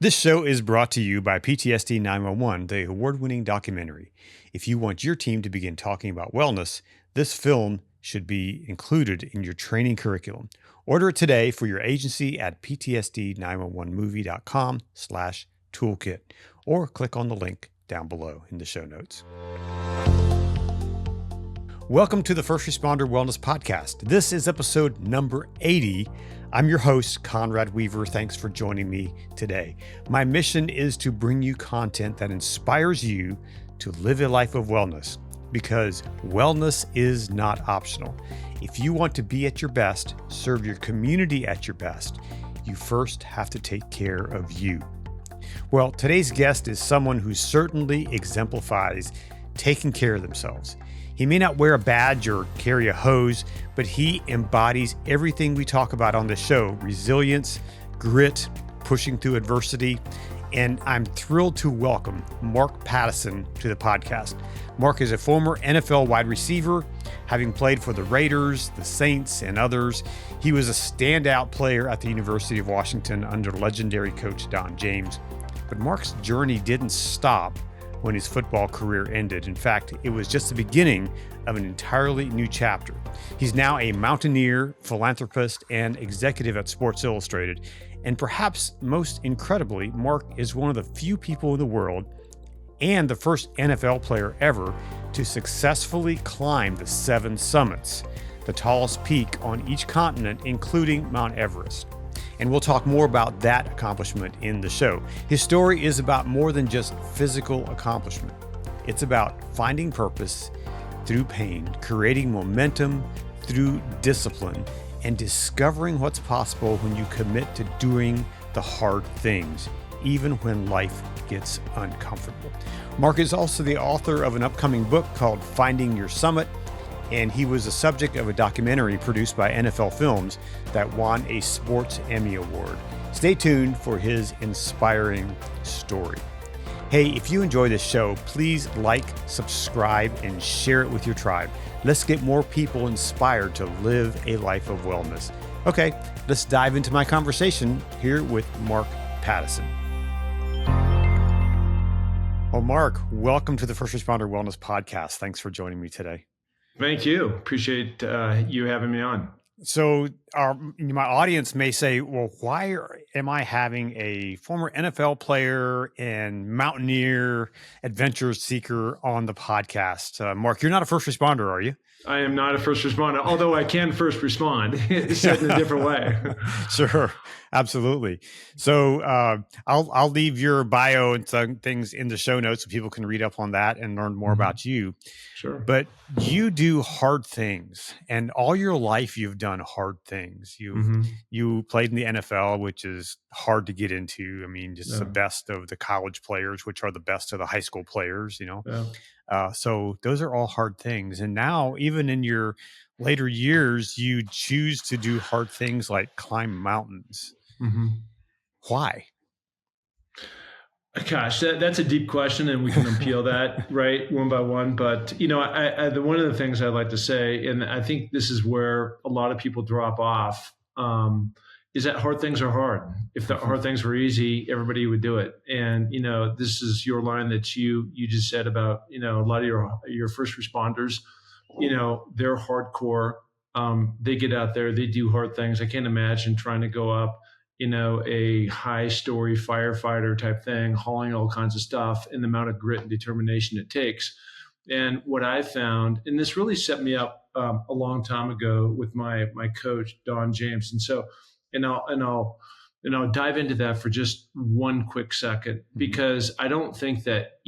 This show is brought to you by PTSD 911, the award-winning documentary. If you want your team to begin talking about wellness, this film should be included in your training curriculum. Order it today for your agency at ptsd911movie.com/toolkit or click on the link down below in the show notes. Welcome to the First Responder Wellness Podcast. This is episode number 80. I'm your host, Conrad Weaver. Thanks for joining me today. My mission is to bring you content that inspires you to live a life of wellness, because wellness is not optional. If you want to be at your best, serve your community at your best, you first have to take care of you. Well, today's guest is someone who certainly exemplifies taking care of themselves. He may not wear a badge or carry a hose, but he embodies everything we talk about on this show: resilience, grit, pushing through adversity. And I'm thrilled to welcome Mark Pattison to the podcast. Mark is a former NFL wide receiver, having played for the Raiders, the Saints, and others. He was a standout player at the University of Washington under legendary coach Don James. But Mark's journey didn't stop when his football career ended. In fact, it was just the beginning of an entirely new chapter. He's now a mountaineer, philanthropist, and executive at Sports Illustrated. And perhaps most incredibly, Mark is one of the few people in the world and the first NFL player ever to successfully climb the 7 summits, the tallest peak on each continent, including Mount Everest. And we'll talk more about that accomplishment in the show. His story is about more than just physical accomplishment. It's about finding purpose through pain, creating momentum through discipline, and discovering what's possible when you commit to doing the hard things, even when life gets uncomfortable. Mark is also the author of an upcoming book called Finding Your Summit, and he was the subject of a documentary produced by NFL Films that won a Sports Emmy Award. Stay tuned for his inspiring story. Hey, if you enjoy this show, please like, subscribe, and share it with your tribe. Let's get more people inspired to live a life of wellness. Okay, let's dive into my conversation here with Mark Pattison. Well, Mark, welcome to the First Responder Wellness Podcast. Thanks for joining me today. Thank you. Appreciate you having me on. So my audience may say, well, why am I having a former NFL player and mountaineer adventure seeker on the podcast? Mark, you're not a first responder, are you? I am not a first responder, although I can first respond, said in a different way. Sure, absolutely. So I'll leave your bio and some things in the show notes so people can read up on that and learn more about you. Sure. But you do hard things, and all your life you've done hard things. You played in the NFL, which is hard to get into. I mean, just the best of the college players, which are the best of the high school players, you know. Yeah. So those are all hard things. And now, even in your later years, you choose to do hard things like climb mountains. Mm-hmm. Why? Gosh, that's a deep question, and we can unpeel that right one by one. But one of the things I'd like to say, and I think this is where a lot of people drop off, is that hard things are hard. If the hard things were easy, everybody would do it. And this is your line that you just said about a lot of your first responders. They're hardcore. They get out there, they do hard things. I can't imagine trying to go up a high-story firefighter type thing, hauling all kinds of stuff, and the amount of grit and determination it takes. And what I found, and this really set me up a long time ago with my coach, Don James. And so, and I'll dive into that for just one quick second, because I don't think that,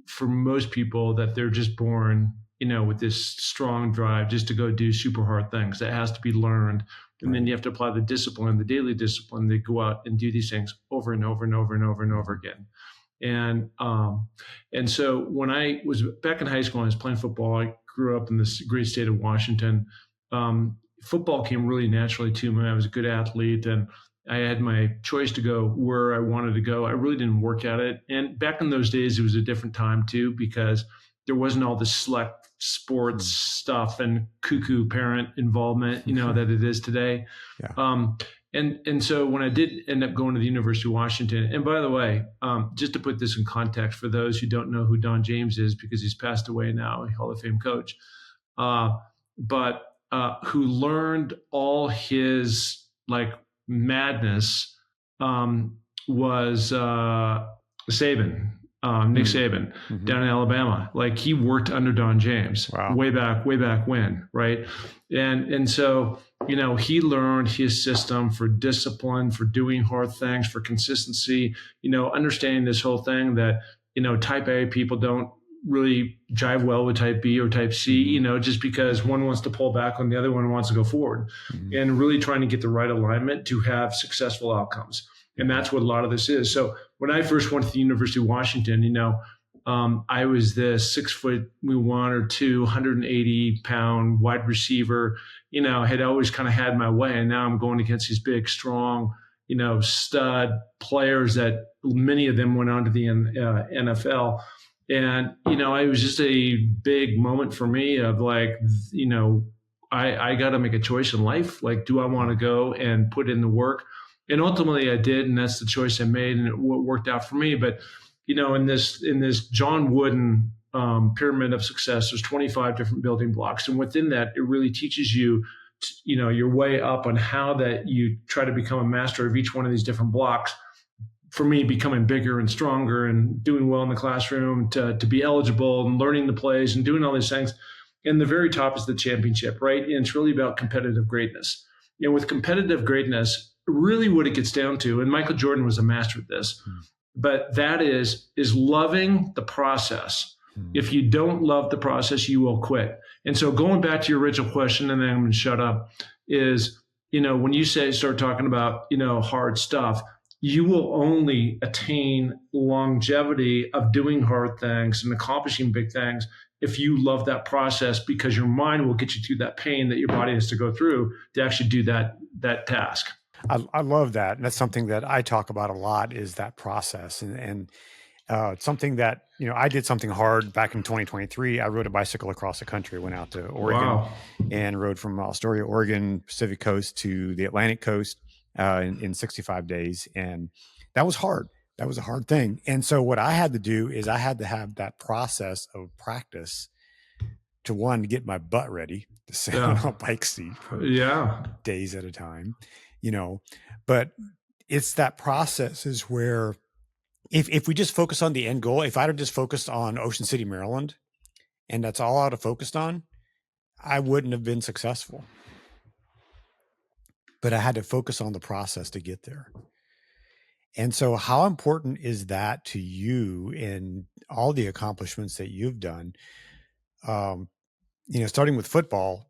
for most people that they're just born, with this strong drive just to go do super hard things. That has to be learned. And then you have to apply the discipline, the daily discipline, to go out and do these things over and over and over and over and over again. And so when I was back in high school, I was playing football. I grew up in this great state of Washington. Football came really naturally to me. I was a good athlete, and I had my choice to go where I wanted to go. I really didn't work at it. And back in those days, it was a different time too, because there wasn't all this select sports stuff and cuckoo parent involvement, that it is today. Yeah. And so when I did end up going to the University of Washington, and by the way, just to put this in context for those who don't know who Don James is, because he's passed away now, a Hall of Fame coach, but who learned all his like madness was Saban. Nick Saban down in Alabama. Like he worked under Don James way back when, right? And so, he learned his system for discipline, for doing hard things, for consistency, understanding this whole thing that, type A people don't really jive well with type B or type C, just because one wants to pull back and the other one wants to go forward, and really trying to get the right alignment to have successful outcomes. And that's what a lot of this is. So when I first went to the University of Washington, I was the 6'1" or 2, 180-pound wide receiver, had always kind of had my way. And now I'm going against these big, strong, stud players that many of them went on to the NFL. And, it was just a big moment for me of like, I got to make a choice in life. Like, do I want to go and put in the work? And ultimately I did, and that's the choice I made, and it worked out for me. But, in this John Wooden pyramid of success, there's 25 different building blocks. And within that, it really teaches you, your way up on how that you try to become a master of each one of these different blocks. For me, becoming bigger and stronger and doing well in the classroom, to be eligible and learning the plays and doing all these things. And the very top is the championship, right? And it's really about competitive greatness. With competitive greatness, really what it gets down to, and Michael Jordan was a master at this, but that is loving the process. If you don't love the process, you will quit. And so going back to your original question, and then I'm going to shut up, is, when you start talking about, hard stuff, you will only attain longevity of doing hard things and accomplishing big things if you love that process, because your mind will get you through that pain that your body has to go through to actually do that task. I love that. And that's something that I talk about a lot, is that process. And something that, I did something hard back in 2023. I rode a bicycle across the country, went out to Oregon and rode from Astoria, Oregon, Pacific coast to the Atlantic coast in 65 days. And that was hard. That was a hard thing. And so what I had to do is I had to have that process of practice to, one, to get my butt ready to sit on a bike seat for days at a time. But it's that process is where if we just focus on the end goal, if I'd have just focused on Ocean City, Maryland, and that's all I'd have focused on, I wouldn't have been successful. But I had to focus on the process to get there. And so how important is that to you in all the accomplishments that you've done? Starting with football,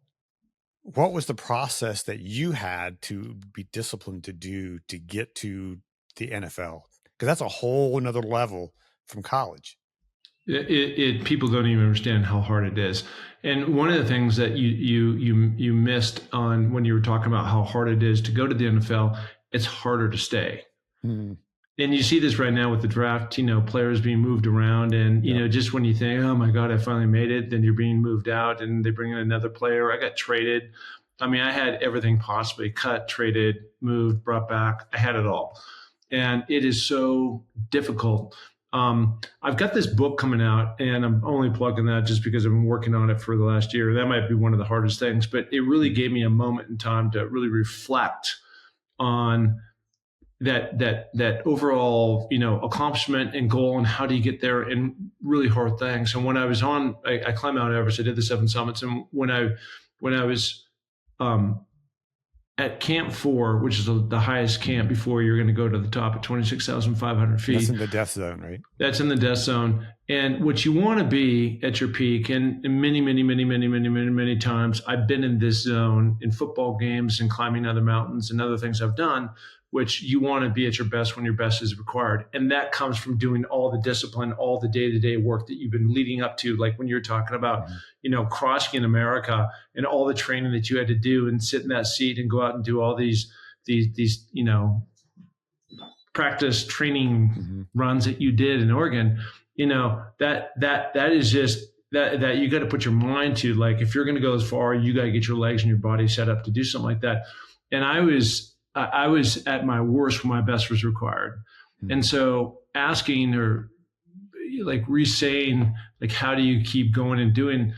what was the process that you had to be disciplined to do to get to the NFL? Because that's a whole another level from college. People don't even understand how hard it is. And one of the things that you missed on when you were talking about how hard it is to go to the NFL, it's harder to stay. And you see this right now with the draft, players being moved around, and, just when you think, oh my God, I finally made it, then you're being moved out and they bring in another player. I got traded. I mean, I had everything possibly: cut, traded, moved, brought back. I had it all. And it is so difficult. I've got this book coming out, and I'm only plugging that just because I've been working on it for the last year. That might be one of the hardest things, but it really gave me a moment in time to really reflect on that overall, accomplishment and goal, and how do you get there, and really hard things. And when I was I climbed Mount Everest. I did the 7 summits. And when I was at Camp 4, which is the highest camp before you're going to go to the top at 26,500 feet. That's in the death zone, right? That's in the death zone. And what you want to be at your peak, and many times I've been in this zone in football games and climbing other mountains and other things I've done, which you want to be at your best when your best is required. And that comes from doing all the discipline, all the day-to-day work that you've been leading up to, like when you're talking about, crossing in America and all the training that you had to do and sit in that seat and go out and do all these practice training runs that you did in Oregon. That is just that you got to put your mind to, like, if you're going to go as far, you got to get your legs and your body set up to do something like that. And I was I was at my worst when my best was required. And so asking or like re-saying, like, how do you keep going and doing,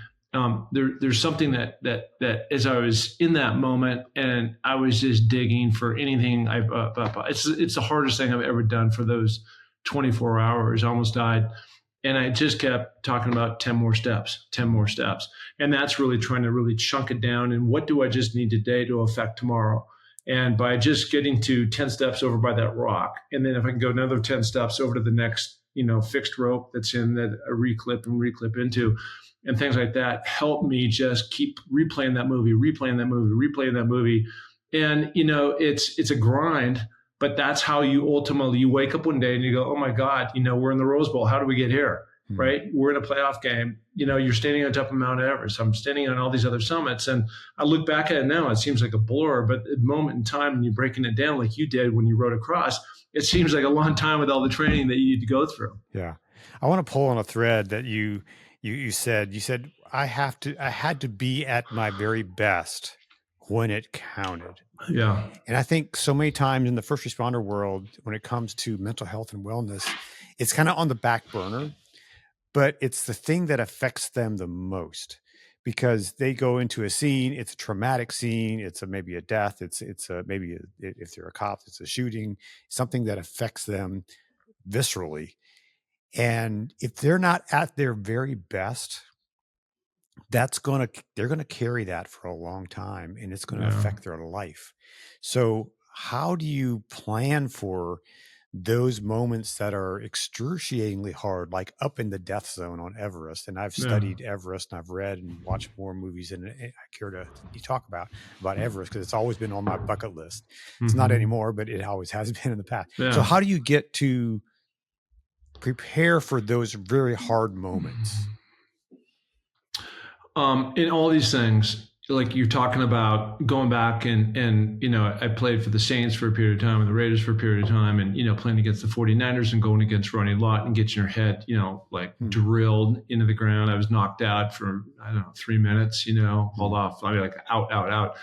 there's something that as I was in that moment and I was just digging for anything, it's the hardest thing I've ever done for those 24 hours. I almost died. And I just kept talking about 10 more steps, 10 more steps. And that's really trying to really chunk it down. And what do I just need today to affect tomorrow? And by just getting to 10 steps over by that rock, and then if I can go another 10 steps over to the next, fixed rope that's in that I reclip into, and things like that, help me just keep replaying that movie. And, it's a grind, but that's how you ultimately, you wake up one day and you go, oh my God, we're in the Rose Bowl. How do we get here? Right? We're in a playoff game. You're standing on top of Mount Everest. I'm standing on all these other summits. And I look back at it now, it seems like a blur, but at the moment in time, when you're breaking it down like you did when you rode across, it seems like a long time with all the training that you need to go through. Yeah. I want to pull on a thread that you said, I had to be at my very best when it counted. Yeah. And I think so many times in the first responder world, when it comes to mental health and wellness, it's kind of on the back burner, but it's the thing that affects them the most because they go into a scene. It's a traumatic scene. It's maybe a death. It's maybe if they're a cop, it's a shooting, something that affects them viscerally. And if they're not at their very best, they're going to carry that for a long time, and it's going to affect their life. So how do you plan for those moments that are excruciatingly hard, like up in the death zone on Everest? And I've studied Everest, and I've read and watched more movies, and I care to talk about Everest because it's always been on my bucket list. It's not anymore, but it always has been in the past. So how do you get to prepare for those very hard moments? In all these things, like you're talking about going back and I played for the Saints for a period of time and the Raiders for a period of time, and playing against the 49ers and going against Ronnie Lott and getting your head drilled into the ground. I was knocked out for 3 minutes, hauled off. I mean, like out,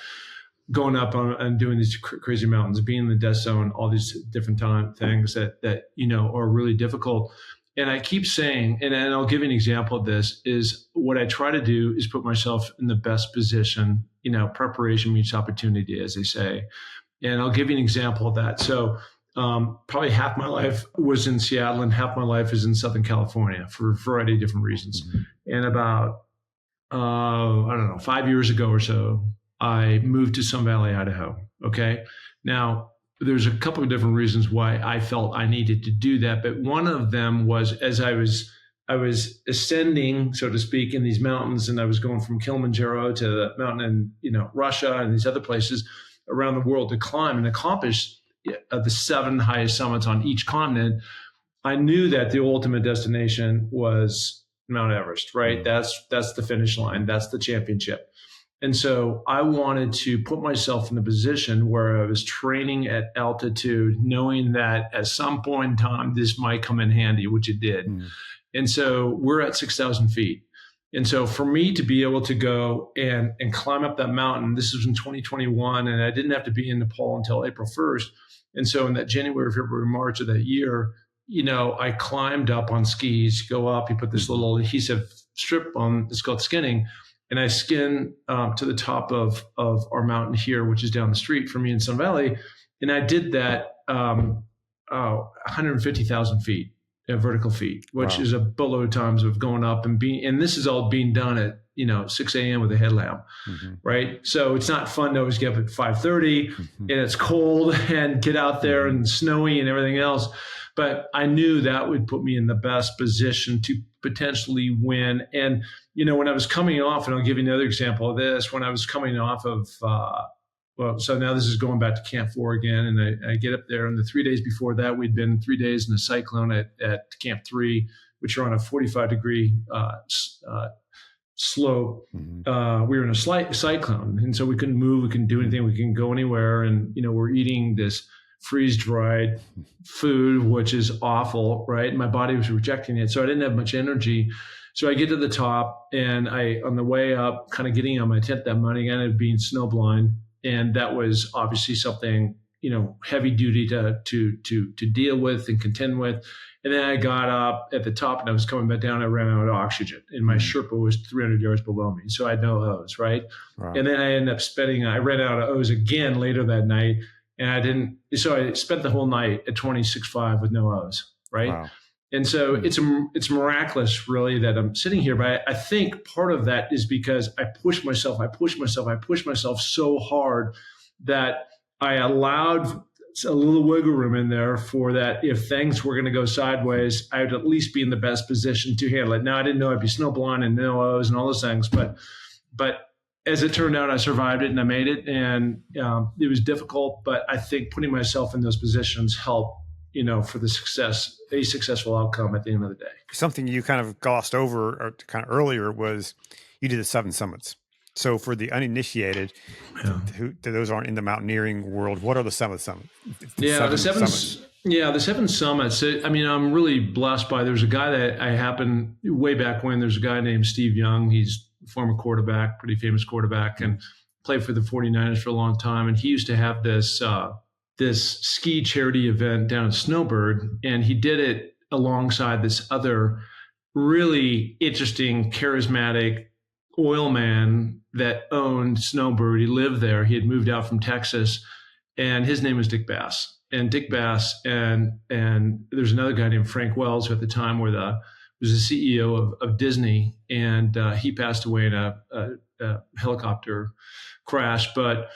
going up and doing these crazy mountains, being in the death zone, all these different things that are really difficult. And I keep saying, and I'll give you an example of this, is what I try to do is put myself in the best position, preparation meets opportunity, as they say. And I'll give you an example of that. So probably half my life was in Seattle and half my life is in Southern California for a variety of different reasons. And about, 5 years ago or so, I moved to Sun Valley, Idaho. Okay. Now, there's a couple of different reasons why I felt I needed to do that. But one of them was as I was ascending, so to speak, in these mountains, and I was going from Kilimanjaro to the mountain in, Russia and these other places around the world to climb and accomplish the 7 highest summits on each continent. I knew that the ultimate destination was Mount Everest, right? That's the finish line. That's the championship. And so I wanted to put myself in the position where I was training at altitude, knowing that at some point in time, this might come in handy, which it did. And so we're at 6,000 feet. And so for me to be able to go and climb up that mountain, this was in 2021, and I didn't have to be in Nepal until April 1st. And so in that January, February, March of that year, I climbed up on skis, go up, you put this little adhesive strip on, it's called skinning. And I skin to the top of our mountain here, which is down the street from me in Sun Valley. And I did that 150,000 feet, vertical feet, which is a boatload of times of going up and this is all being done at 6 a.m. with a headlamp, right? So it's not fun to always get up at 5:30 and it's cold and get out there and snowy and everything else. But I knew that would put me in the best position to potentially win. And, when I was coming off, and I'll give you another example of this, when I was coming off of, so now this is going back to Camp 4 again, and I get up there, and the 3 days before that, we'd been 3 days in a cyclone at Camp 3, which are on a 45-degree slope. We were in a slight cyclone, and so we couldn't move, we couldn't do anything, we couldn't go anywhere, and, we're eating this freeze-dried food, which is awful, right? And my body was rejecting it. So I didn't have much energy. So I get to the top, and on the way up, kind of getting on my tent that morning, I ended up being snowblind. And that was obviously something, heavy duty to deal with and contend with. And then I got up at the top and I was coming back down. I ran out of oxygen and my Sherpa was 300 yards below me. So I had no O's, right? Wow. And then I ended up I ran out of O's again later that night. And so I spent the whole night at 26.5 with no O's, right? Wow. And so it's miraculous, really, that I'm sitting here. But I think part of that is because I pushed myself so hard that I allowed a little wiggle room in there for that. If things were going to go sideways, I would at least be in the best position to handle it. Now, I didn't know I'd be snowblind and no O's and all those things, but as it turned out, I survived it and I made it. And it was difficult, but I think putting myself in those positions helped, for a successful outcome at the end of the day. Something you kind of glossed over or kind of earlier was you did the 7 summits. So for the uninitiated, who those aren't in the mountaineering world, what are the 7 summits? The 7 summits. I'm really blessed by. There's a guy that I happened way back when. There's a guy named Steve Young. He's a former quarterback, pretty famous quarterback, and played for the 49ers for a long time. And he used to have this ski charity event down at Snowbird, and he did it alongside this other really interesting, charismatic oil man that owned Snowbird. He lived there. He had moved out from Texas, and his name was Dick Bass. And Dick Bass and there's another guy named Frank Wells, who at the time was the CEO of Disney, and he passed away in a helicopter crash. But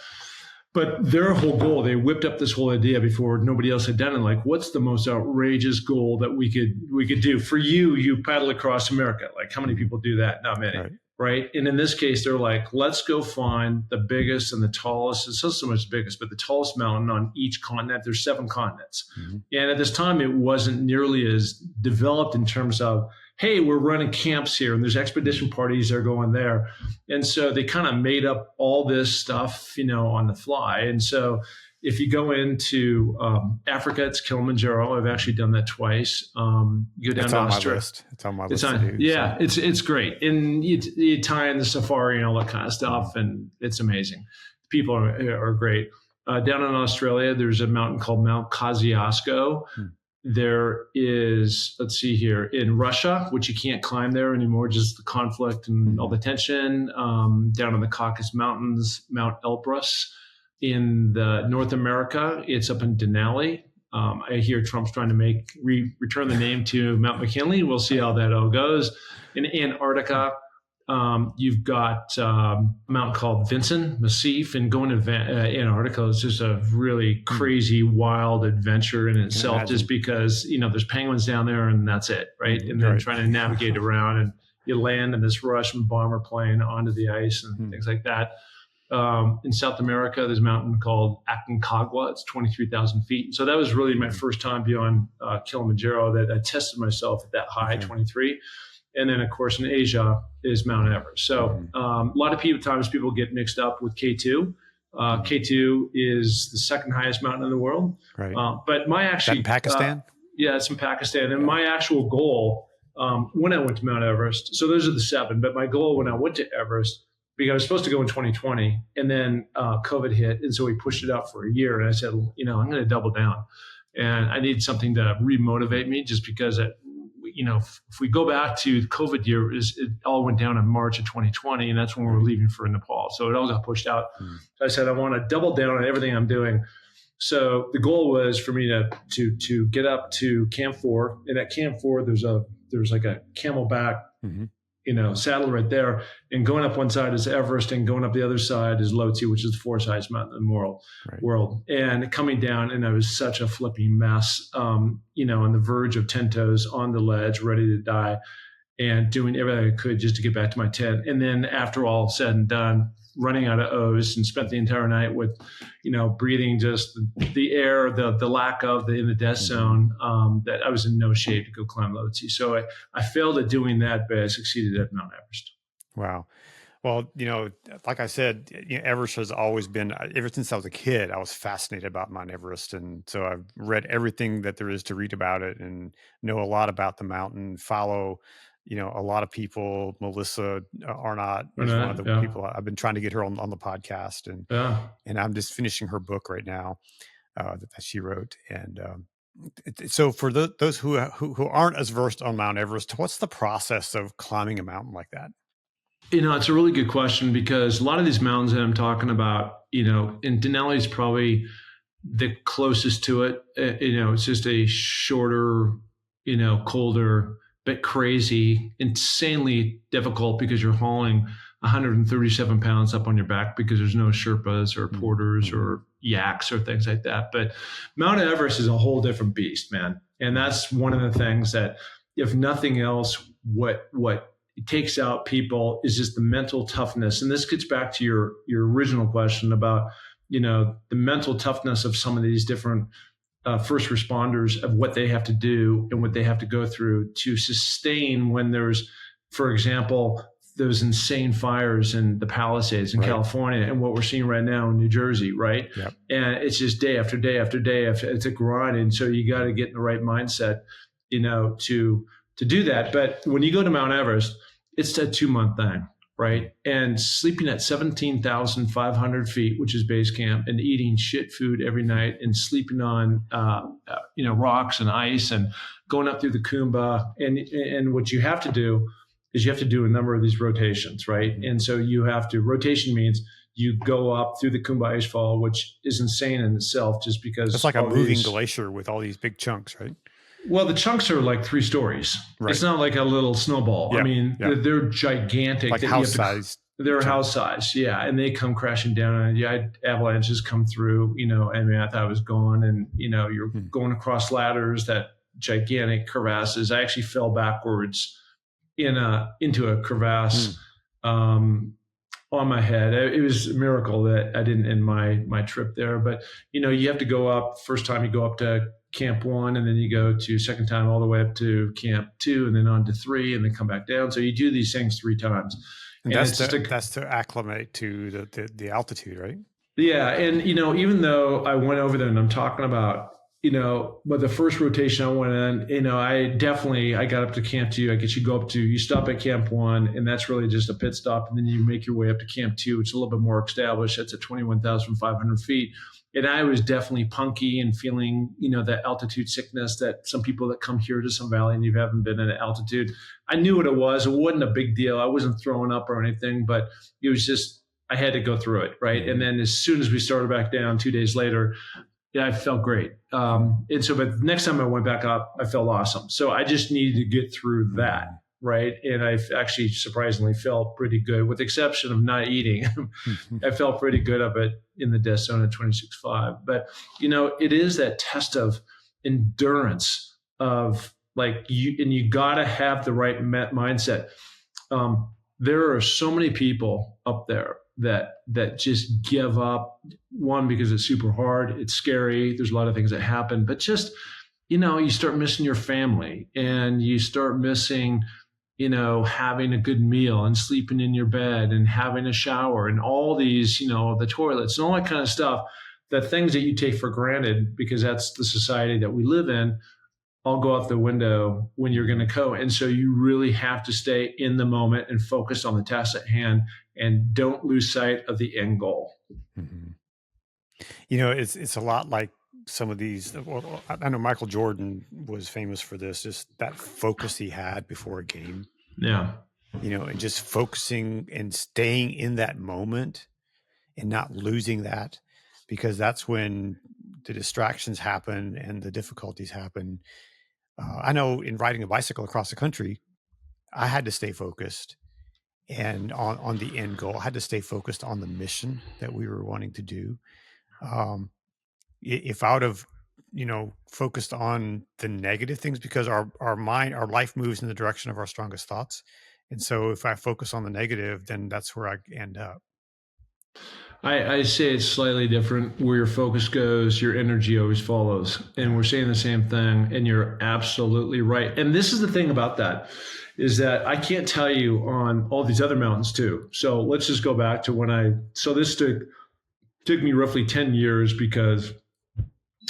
their whole goal, they whipped up this whole idea before nobody else had done it. Like, what's the most outrageous goal that we could do? For you paddle across America. Like, how many people do that? Not many. Right. And in this case, they're like, let's go find the biggest and the tallest. It's not so much biggest, but the tallest mountain on each continent. There's 7 continents. Mm-hmm. And at this time, it wasn't nearly as developed in terms of, hey, we're running camps here and there's expedition parties that are going there. And so they kind of made up all this stuff, on the fly. And so if you go into Africa, it's Kilimanjaro. I've actually done that twice. You go down to Australia. It's on my list. It's great. And you tie in the safari and all that kind of stuff, and it's amazing. The people are great. Down in Australia, there's a mountain called Mount Kosciuszko. There is, let's see here, in Russia, which you can't climb there anymore, just the conflict and all the tension. Down in the Caucasus Mountains, Mount Elbrus. In the North America, it's up in Denali. I hear Trump's trying to return the name to Mount McKinley. We'll see how that all goes. In Antarctica, you've got a mountain called Vincent Massif, and going to Antarctica is just a really crazy, wild adventure in itself, just because, there's penguins down there and that's it, right? And then trying to navigate around, and you land in this Russian bomber plane onto the ice and things like that. In South America, there's a mountain called Aconcagua. It's 23,000 feet. So that was really my first time beyond Kilimanjaro that I tested myself at that high, 23. And then, of course, in Asia is Mount Everest. So a lot of times people get mixed up with K2. K2 is the second highest mountain in the world. Right. But my actually... Is that in Pakistan? Yeah, it's in Pakistan. And my actual goal when I went to Mount Everest, so those are the 7, but my goal when I went to Everest, because I was supposed to go in 2020, and then COVID hit, and so we pushed it out for a year. And I said, I'm going to double down, and I need something to remotivate me, just because if we go back to the COVID year, it all went down in March of 2020, and that's when we were leaving for Nepal. So it all got pushed out. So I said, I want to double down on everything I'm doing. So the goal was for me to get up to Camp 4, and at Camp 4 there's like a camelback. Saddle right there, and going up one side is Everest, and going up the other side is Lhotse, which is the 4th highest mountain in the world. And coming down, and I was such a flipping mess, on the verge of 10 toes on the ledge, ready to die, and doing everything I could just to get back to my tent. And then after all said and done, running out of O's, and spent the entire night with, breathing just the air, the lack of in the death zone, that I was in no shape to go climb Lhotse. So I failed at doing that, but I succeeded at Mount Everest. Wow. Well, like I said, Everest has always been, ever since I was a kid, I was fascinated about Mount Everest. And so I've read everything that there is to read about it and know a lot about the mountain, follow a lot of people. Melissa Arnott is one of the people I've been trying to get her on the podcast, and I'm just finishing her book right now. that she wrote. And so for those who aren't as versed on Mount Everest, what's the process of climbing a mountain like that? It's a really good question, because a lot of these mountains that I'm talking about, and Denali is probably the closest to it. It's just a shorter, colder, bit crazy, insanely difficult, because you're hauling 137 pounds up on your back, because there's no Sherpas or porters or yaks or things like that. But Mount Everest is a whole different beast, man. And that's one of the things that, if nothing else, what it takes out people is just the mental toughness. And this gets back to your original question about, the mental toughness of some of these different first responders, of what they have to do and what they have to go through to sustain when there's, for example, those insane fires in the Palisades in California, and what we're seeing right now in New Jersey, right? Yep. And it's just day after day after day. It's a grind. And so you got to get in the right mindset, to do that. But when you go to Mount Everest, it's a 2-month thing, right? And sleeping at 17,500 feet, which is base camp, and eating shit food every night, and sleeping on, rocks and ice, and going up through the Kumba. And what you have to do is you have to do a number of these rotations, right? And so rotation means you go up through the Kumba icefall, which is insane in itself, just because it's like a moving glacier with all these big chunks, right? Well, the chunks are like 3 stories. Right. It's not like a little snowball. Yeah, I mean, they're gigantic. Like house-sized. They're house-sized, yeah. And they come crashing down. And I had avalanches come through, I thought I was gone. And, you're going across ladders, that gigantic crevasses. I actually fell backwards into a crevasse on my head. It was a miracle that I didn't end my trip there. But, you have to go up. First time you go up to Camp 1, and then you go to second time all the way up to Camp 2, and then on to 3, and then come back down. So you do these things 3 times. And that's to acclimate to the altitude, right? Yeah. And, even though I went over there, and I'm talking about, but the first rotation I went in, I got up to Camp 2. You stop at Camp 1, and that's really just a pit stop. And then you make your way up to Camp 2, which is a little bit more established. That's at 21,500 feet. And I was definitely punky and feeling, that altitude sickness that some people that come here to some valley and you haven't been at altitude. I knew what it was. It wasn't a big deal. I wasn't throwing up or anything, but it was just, I had to go through it. Right. And then as soon as we started back down 2 days later, I felt great. And so, but next time I went back up, I felt awesome. So I just needed to get through that. Right. And I actually surprisingly felt pretty good, with the exception of not eating. I felt pretty good up in the death zone at 26.5. But, it is that test of endurance of you got to have the right mindset. There are so many people up there that just give up, one, because it's super hard. It's scary. There's a lot of things that happen, but just, you start missing your family, and you start missing, having a good meal and sleeping in your bed and having a shower and all these, the toilets and all that kind of stuff, the things that you take for granted because that's the society that we live in, all go out the window when you're going to go. And so you really have to stay in the moment and focus on the task at hand, and don't lose sight of the end goal. Mm-hmm. It's a lot like some of these. Well, I know Michael Jordan was famous for this, just that focus he had before a game. Yeah. And just focusing and staying in that moment and not losing that, because that's when the distractions happen and the difficulties happen. I know in riding a bicycle across the country, I had to stay focused and on the end goal. I had to stay focused on the mission that we were wanting to do. If I would have, focused on the negative things, because our life moves in the direction of our strongest thoughts. And so if I focus on the negative, then that's where I end up. I say it's slightly different. Where your focus goes, your energy always follows. And we're saying the same thing, and you're absolutely right. And this is the thing about that, is that I can't tell you on all these other mountains too. So let's just go back to so this took me roughly 10 years, because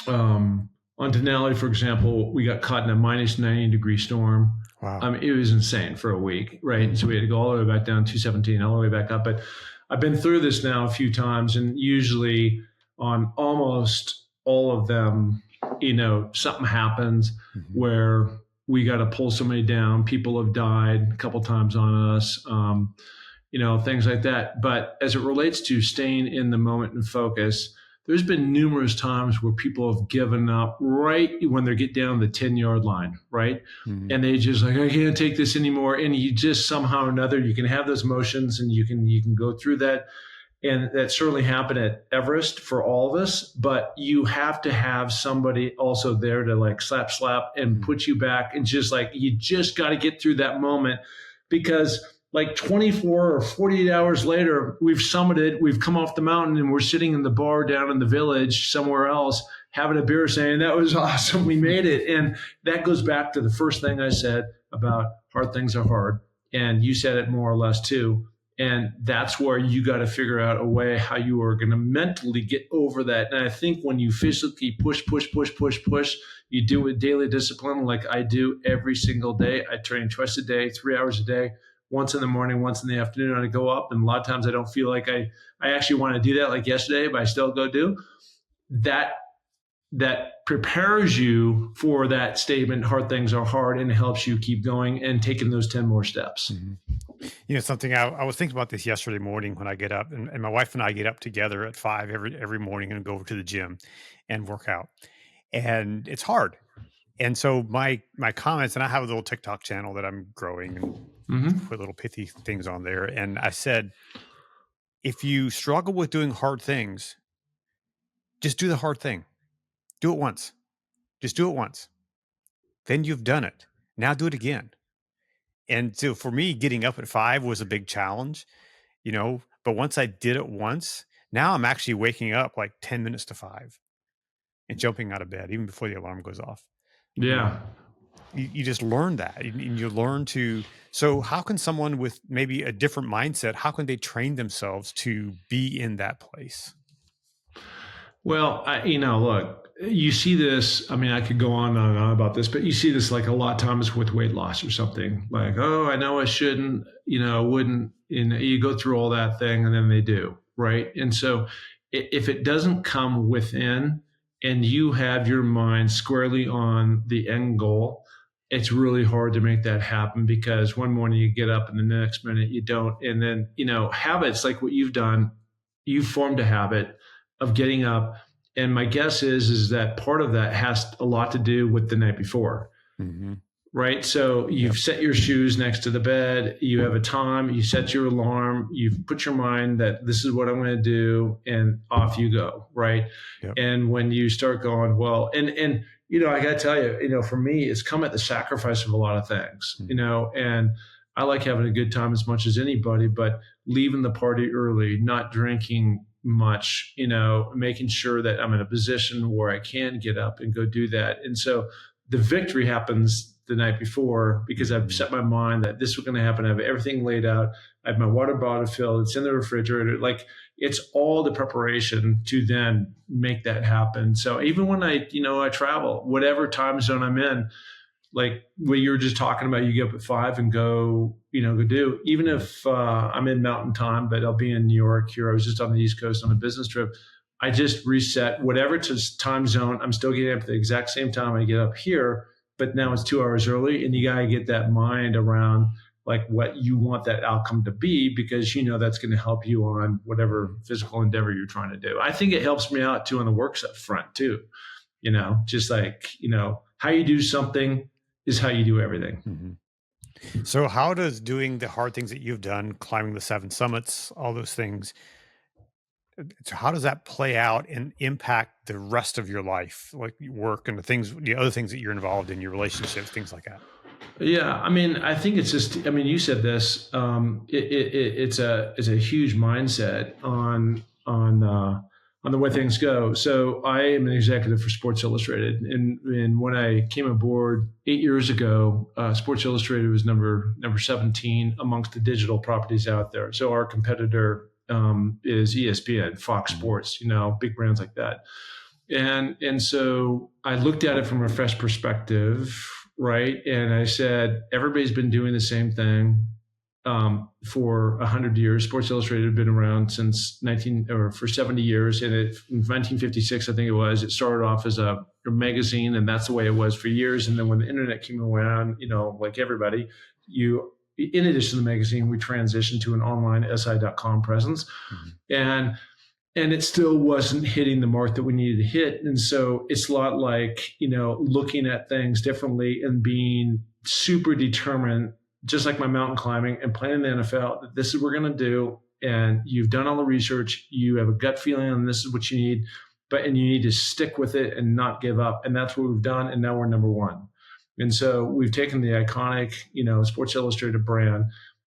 on Denali, for example, we got caught in a minus 90 degree storm. Wow. I mean, it was insane for a week, right? And so we had to go all the way back down 217, all the way back up. But I've been through this now a few times, and usually on almost all of them, something happens where we got to pull somebody down. People have died a couple times on us, things like that. But as it relates to staying in the moment and focus, there's been numerous times where people have given up right when they get down the 10-yard line, right? Mm-hmm. And they just like, I can't take this anymore. And you just somehow or another, you can have those emotions and you can go through that. And that certainly happened at Everest for all of us, but you have to have somebody also there to like slap and put you back. And just like, you just got to get through that moment, because like 24 or 48 hours later, we've summited, we've come off the mountain, and we're sitting in the bar down in the village somewhere else, having a beer, saying, that was awesome, we made it. And that goes back to the first thing I said about hard things are hard. And you said it more or less too. And that's where you got to figure out a way how you are going to mentally get over that. And I think when you physically push, you do it with daily discipline, like I do every single day. I train twice a day, 3 hours a day, once in the morning, once in the afternoon. I go up, and a lot of times I don't feel like I actually want to do that like yesterday, but I still go do that. That prepares you for that statement, hard things are hard, and it helps you keep going and taking those 10 more steps. Mm-hmm. Something I was thinking about this yesterday morning when I get up, and my wife and I get up together at 5 every morning and go over to the gym and work out. And it's hard. And so my comments, and I have a little TikTok channel that I'm growing and put little pithy things on there. And I said, if you struggle with doing hard things, just do the hard thing. Do it once. Just do it once. Then you've done it. Now do it again. And so for me, getting up at 5 was a big challenge, but once I did it once, now I'm actually waking up like 10 minutes to 5 and jumping out of bed even before the alarm goes off. Yeah. You just learn that, and you learn to. So how can someone with maybe a different mindset, how can they train themselves to be in that place? Well, look, you see this. I mean, I could go on and on about this, but you see this like a lot of times with weight loss or something. Like, oh, I know I shouldn't, wouldn't. And you go through all that thing, and then they do, right? And so, if it doesn't come within, and you have your mind squarely on the end goal, it's really hard to make that happen, because one morning you get up and the next minute you don't. And then, habits like what you've done, you've formed a habit of getting up. And my guess is that part of that has a lot to do with the night before, right? So you've set your shoes next to the bed, you have a time, you set your alarm, you've put your mind that this is what I'm going to do, and off you go, right? Yep. And when you start going, well, and I got to tell you, for me, it's come at the sacrifice of a lot of things, and I like having a good time as much as anybody, but leaving the party early, not drinking much, making sure that I'm in a position where I can get up and go do that. And so the victory happens the night before, because I've set my mind that this is going to happen. I have everything laid out. I have my water bottle filled. It's in the refrigerator. Like, it's all the preparation to then make that happen. So even when I travel, whatever time zone I'm in, like what you were just talking about, you get up at 5 and go do, even if I'm in mountain time, but I'll be in New York here. I was just on the East Coast on a business trip. I just reset whatever time zone. I'm still getting up at the exact same time I get up here, but now it's 2 hours early, and you got to get that mind around like what you want that outcome to be, because that's going to help you on whatever physical endeavor you're trying to do. I think it helps me out too on the work front too. Just like, how you do something is how you do everything. Mm-hmm. So how does doing the hard things that you've done, climbing the 7 summits, all those things, so how does that play out and impact the rest of your life, like your work and the other things that you're involved in, your relationships, things like that? Yeah, I mean, I think it's just, you said this, it's a huge mindset on the way things go. So I am an executive for Sports Illustrated, and when I came aboard 8 years ago, Sports Illustrated was number 17 amongst the digital properties out there. So our competitor is ESPN, Fox Sports, big brands like that. And so I looked at it from a fresh perspective, right? And I said, everybody's been doing the same thing. for 100 years. Sports Illustrated had been around since for 70 years. And in 1956, I think it was, it started off as a magazine, and that's the way it was for years. And then when the internet came around, like everybody, in addition to the magazine, we transitioned to an online si.com presence. Mm-hmm. And it still wasn't hitting the mark that we needed to hit. And so it's a lot like, looking at things differently and being super determined, just like my mountain climbing and playing in the NFL, that this is what we're going to do. And you've done all the research, you have a gut feeling, and this is what you need, and you need to stick with it and not give up. And that's what we've done. And now we're number one. And so we've taken the iconic, Sports Illustrated brand,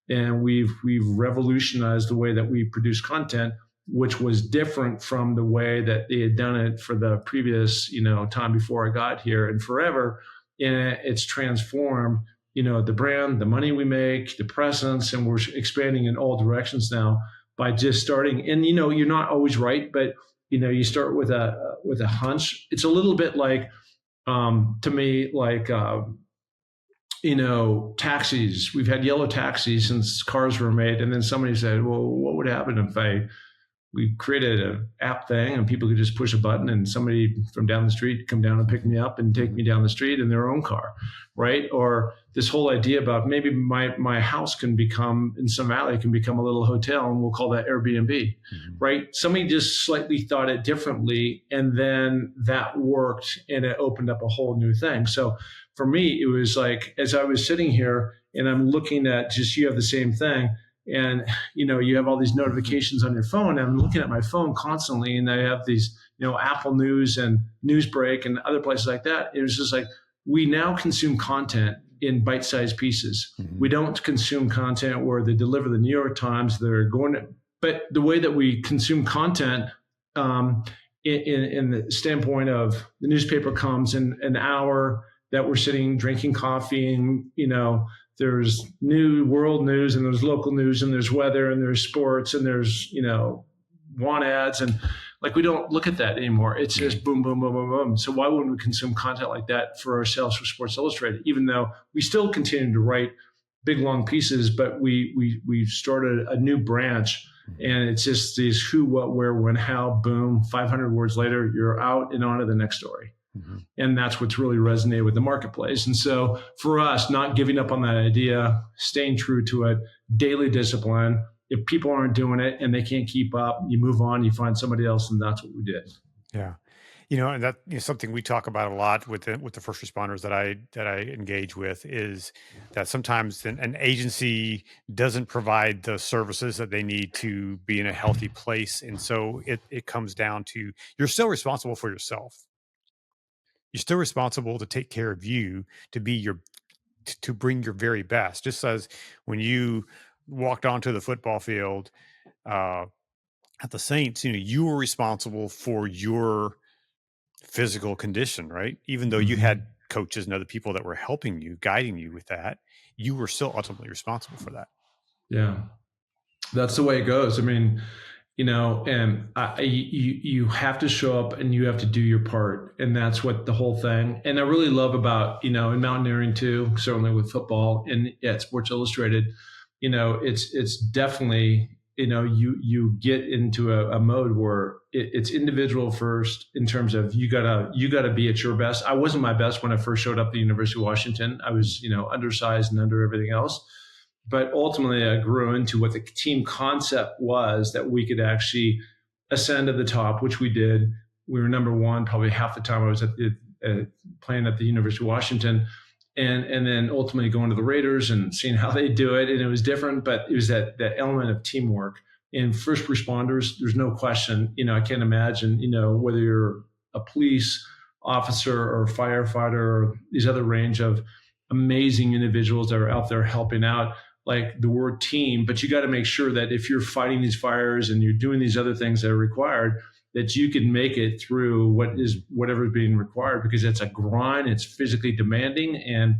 and we've revolutionized the way that we produce content, which was different from the way that they had done it for the previous, time before I got here and forever. And it's transformed, the brand, the money we make, the presence, and we're expanding in all directions now by just starting. And, you're not always right, but, you start with a hunch. It's a little bit like, to me, like, taxis. We've had yellow taxis since cars were made. And then somebody said, well, what would happen if we created an app thing and people could just push a button and somebody from down the street come down and pick me up and take me down the street in their own car, right? Or this whole idea about maybe my house can become, in some valley, can become a little hotel, and we'll call that Airbnb, mm-hmm. right? Somebody just slightly thought it differently, and then that worked, and it opened up a whole new thing. So for me, it was like, as I was sitting here and I'm looking at just, you have the same thing, and, you have all these notifications on your phone. And I'm looking at my phone constantly, and I have these, Apple News and Newsbreak and other places like that. It was just like, we now consume content in bite-sized pieces. Mm-hmm. We don't consume content where they deliver the New York Times. But the way that we consume content, in the standpoint of the newspaper comes in an hour that we're sitting drinking coffee, and, there's new world news, and there's local news, and there's weather, and there's sports, and there's, want ads. And like, we don't look at that anymore. It's just boom, boom, boom, boom, boom. So why wouldn't we consume content like that for ourselves for Sports Illustrated, even though we still continue to write big, long pieces, but we've started a new branch, and it's just these who, what, where, when, how, boom, 500 words later, you're out and on to the next story. Mm-hmm. And that's what's really resonated with the marketplace. And so for us, not giving up on that idea, staying true to it, daily discipline. If people aren't doing it and they can't keep up, you move on, you find somebody else, and that's what we did. Yeah. And that is something we talk about a lot with the first responders that I engage with, is that sometimes an agency doesn't provide the services that they need to be in a healthy place. And so it comes down to, you're still responsible for yourself. You're still responsible to take care of you, to bring your very best. Just as when you walked onto the football field at the Saints, you were responsible for your physical condition, right? Even though you had coaches and other people that were helping you, guiding you with that, you were still ultimately responsible for that. Yeah, that's the way it goes. I mean, and you have to show up and you have to do your part. And that's what the whole thing. And I really love about, in mountaineering too, certainly with football and at Sports Illustrated, it's definitely, you get into a mode where it's individual first, in terms of you gotta be at your best. I wasn't my best when I first showed up at the University of Washington. I was, undersized and under everything else. But ultimately, I grew into what the team concept was, that we could actually ascend to the top, which we did. We were number one probably half the time I was playing at the University of Washington, and then ultimately going to the Raiders and seeing how they do it. And it was different, but it was that element of teamwork. And first responders, there's no question. I can't imagine, whether you're a police officer or a firefighter or these other range of amazing individuals that are out there helping out, like the word team. But you got to make sure that if you're fighting these fires and you're doing these other things that are required, that you can make it through whatever is being required, because it's a grind, it's physically demanding. And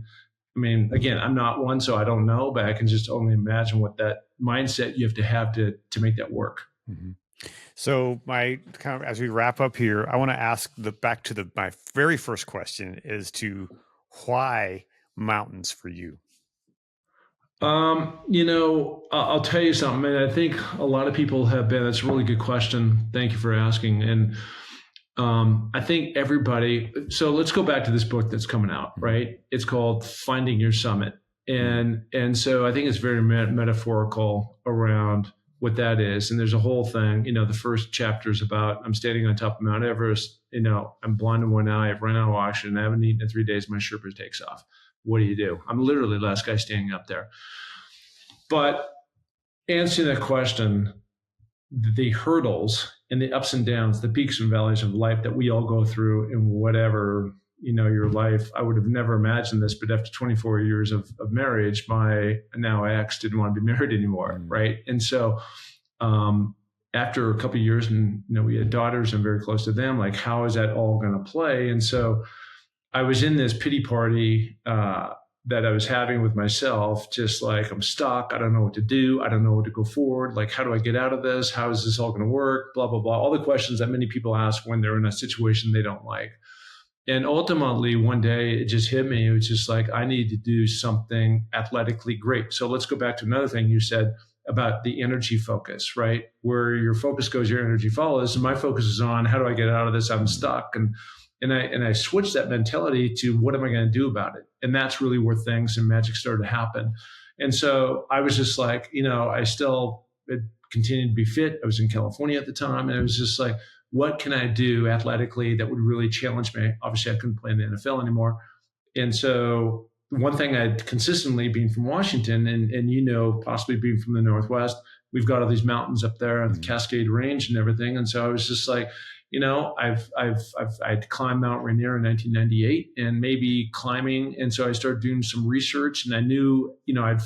I mean, again, I'm not one, so I don't know, but I can just only imagine what that mindset you have to make that work. Mm-hmm. So as we wrap up here, I want to ask my very first question is to why mountains for you? I'll tell you something, and I think a lot of people have been. It's a really good question. Thank you for asking. And I think everybody. So let's go back to this book that's coming out. Right? It's called Finding Your Summit, and so I think it's very metaphorical around what that is. And there's a whole thing. The first chapter is about I'm standing on top of Mount Everest. I'm blind in one eye. I've run out of oxygen. I haven't eaten in 3 days. My Sherpa takes off. What do you do? I'm literally the last guy standing up there. But answering that question, the hurdles and the ups and downs, the peaks and valleys of life that we all go through in whatever, your life, I would have never imagined this, but after 24 years of marriage, my now ex didn't want to be married anymore. Right. And so, after a couple of years and, we had daughters and very close to them, like, how is that all going to play? And so I was in this pity party, that I was having with myself, just like, I'm stuck. I don't know what to do. I don't know what to go forward. Like, how do I get out of this? How is this all going to work? Blah, blah, blah. All the questions that many people ask when they're in a situation they don't like. And ultimately, one day it just hit me. It was just like, I need to do something athletically great. So let's go back to another thing you said about the energy focus, right? Where your focus goes, your energy follows. And my focus is on, how do I get out of this? I'm stuck. And I switched that mentality to, what am I going to do about it? And that's really where things and magic started to happen. And so I was just like, I still continued to be fit. I was in California at the time. And it was just like, what can I do athletically that would really challenge me? Obviously, I couldn't play in the NFL anymore. And so one thing I'd consistently, being from Washington and possibly being from the Northwest, we've got all these mountains up there and the Cascade Range and everything. And so I was just like, I'd climbed Mount Rainier in 1998 and maybe climbing. And so I started doing some research, and I knew, I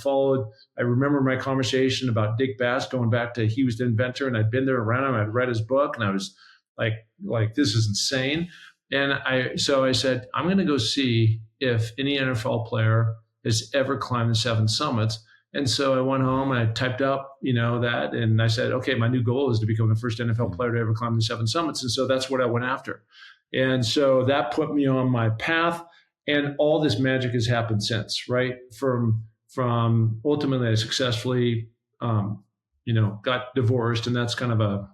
remember my conversation about Dick Bass going back to, he was the inventor, and I'd been there around him. I'd read his book, and I was like, this is insane. And so I said, I'm going to go see if any NFL player has ever climbed the 7 summits. And so I went home and I typed up, that, and I said, okay, my new goal is to become the first NFL player to ever climb the 7 summits. And so that's what I went after. And so that put me on my path, and all this magic has happened since, right? From ultimately I successfully, got divorced, and that's kind of a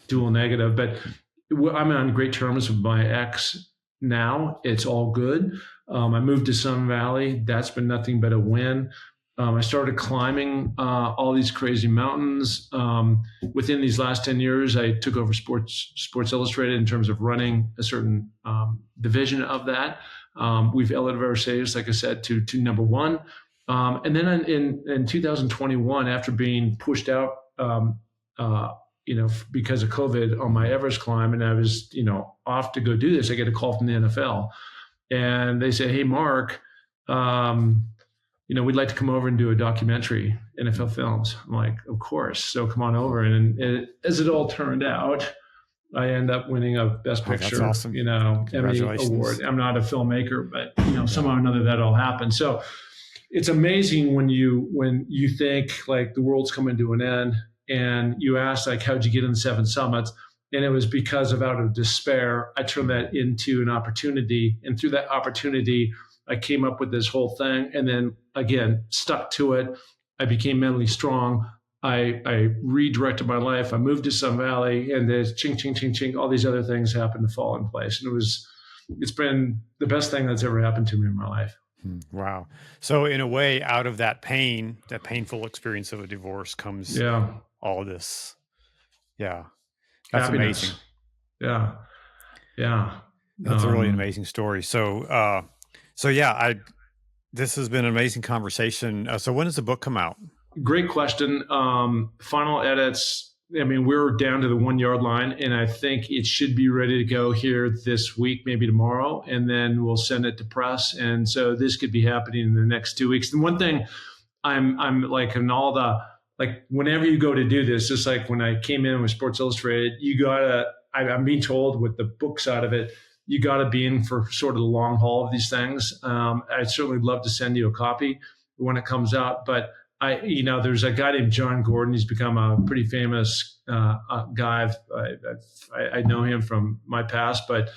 dual negative, but I'm on great terms with my ex now. It's all good. I moved to Sun Valley. That's been nothing but a win. I started climbing all these crazy mountains. Within these last 10 years, I took over Sports Illustrated in terms of running a certain division of that. We've elevated our sales, like I said, to number one. And then in 2021, after being pushed out, because of COVID on my Everest climb, and I was, off to go do this, I get a call from the NFL, and they say, "Hey, Mark, we'd like to come over and do a documentary, NFL Films." I'm like, "Of course." So come on over. And as it all turned out, I end up winning a Best Picture, that's awesome. Emmy award. I'm not a filmmaker, but somehow or another that all happened. So it's amazing when you think like the world's coming to an end, and you ask, like, how'd you get in the 7 summits? And it was because out of despair, I turned that into an opportunity. And through that opportunity, I came up with this whole thing, and then again, stuck to it. I became mentally strong. I redirected my life. I moved to Sun Valley, and there's ching, ching, ching, ching. All these other things happened to fall in place. And it's been the best thing that's ever happened to me in my life. Wow. So in a way, out of that pain, that painful experience of a divorce comes all of this. Yeah. That's happiness. Amazing. Yeah. Yeah. That's a really amazing story. So, this has been an amazing conversation. So when does the book come out? Great question. Final edits. I mean, we're down to the 1 yard line, and I think it should be ready to go here this week, maybe tomorrow, and then we'll send it to press. And so this could be happening in the next 2 weeks. And one thing I'm like, in all the, like, whenever you go to do this, just like when I came in with Sports Illustrated, I'm being told with the book side of it, you got to be in for sort of the long haul of these things. I'd certainly love to send you a copy when it comes out, but there's a guy named John Gordon. He's become a pretty famous guy. I know him from my past, but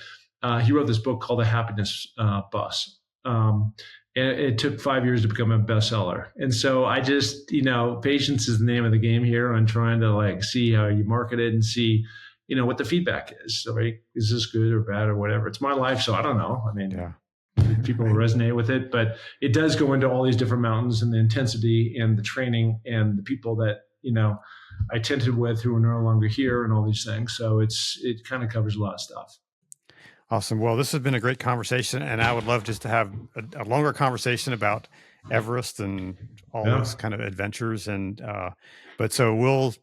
he wrote this book called The Happiness Bus. And it took 5 years to become a bestseller. And so I just, patience is the name of the game here on trying to like see how you market it and see, what the feedback is. So, right, is this good or bad or whatever? It's my life, so I don't know. I mean, people resonate with it, but it does go into all these different mountains and the intensity and the training and the people that, I tended with who are no longer here and all these things. So it kind of covers a lot of stuff. Awesome. Well, this has been a great conversation, and I would love just to have a longer conversation about Everest and all those kind of adventures. And, but so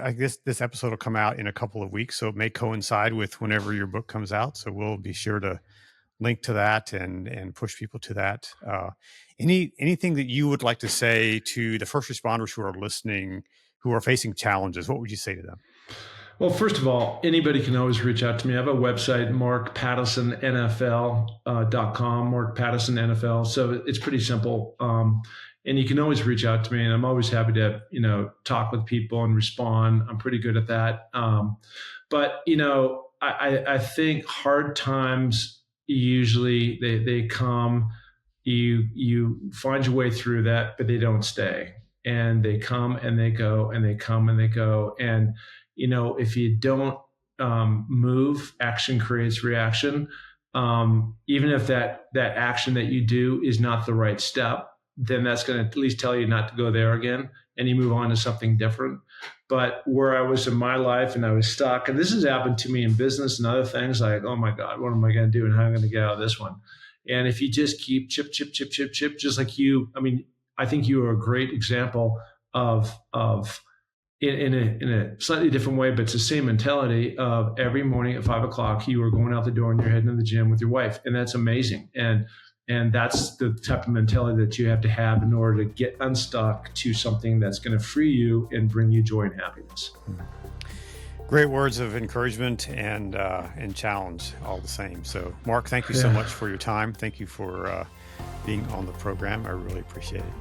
I guess this episode will come out in a couple of weeks, so it may coincide with whenever your book comes out. So we'll be sure to link to that and push people to that. Anything that you would like to say to the first responders who are listening, who are facing challenges, what would you say to them? Well, first of all, anybody can always reach out to me. I have a website, markpattisonnfl.com, Mark Pattison NFL. So it's pretty simple. And you can always reach out to me, and I'm always happy to, talk with people and respond. I'm pretty good at that. But I think hard times, usually they come, you find your way through that, but they don't stay. And they come and they go, and they come and they go. And if you don't move, action creates reaction. Even if that action that you do is not the right step, then that's going to at least tell you not to go there again, and you move on to something different. But where I was in my life and I was stuck, and this has happened to me in business and other things, like, oh my God, what am I going to do and how am I going to get out of this one? And if you just keep chip, just like I think you are a great example of in a slightly different way, but it's the same mentality of every morning at 5 o'clock, you are going out the door and you're heading to the gym with your wife. And that's amazing. And that's the type of mentality that you have to have in order to get unstuck to something that's going to free you and bring you joy and happiness. Great words of encouragement and challenge all the same. So Mark, thank you so much for your time. Thank you for being on the program. I really appreciate it.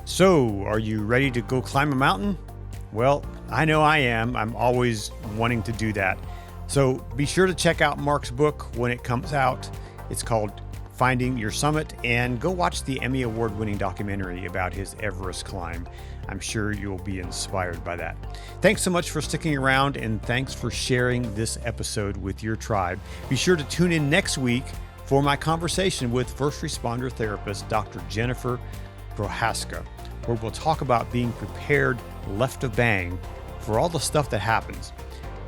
So are you ready to go climb a mountain? Well, I know I am. I'm always wanting to do that. So be sure to check out Mark's book when it comes out. It's called Finding Your Summit, and go watch the Emmy Award-winning documentary about his Everest climb. I'm sure you'll be inspired by that. Thanks so much for sticking around, and thanks for sharing this episode with your tribe. Be sure to tune in next week for my conversation with first responder therapist, Dr. Jennifer Prohaska, where we'll talk about being prepared left of bang for all the stuff that happens.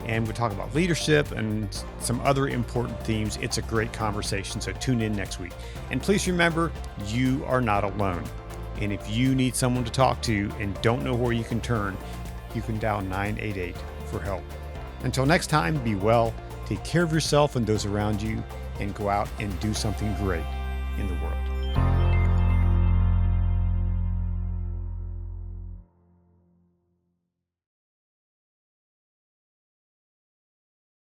And we'll talk about leadership and some other important themes. It's a great conversation, so tune in next week. And please remember, you are not alone. And if you need someone to talk to and don't know where you can turn, you can dial 988 for help. Until next time, be well, take care of yourself and those around you, and go out and do something great in the world.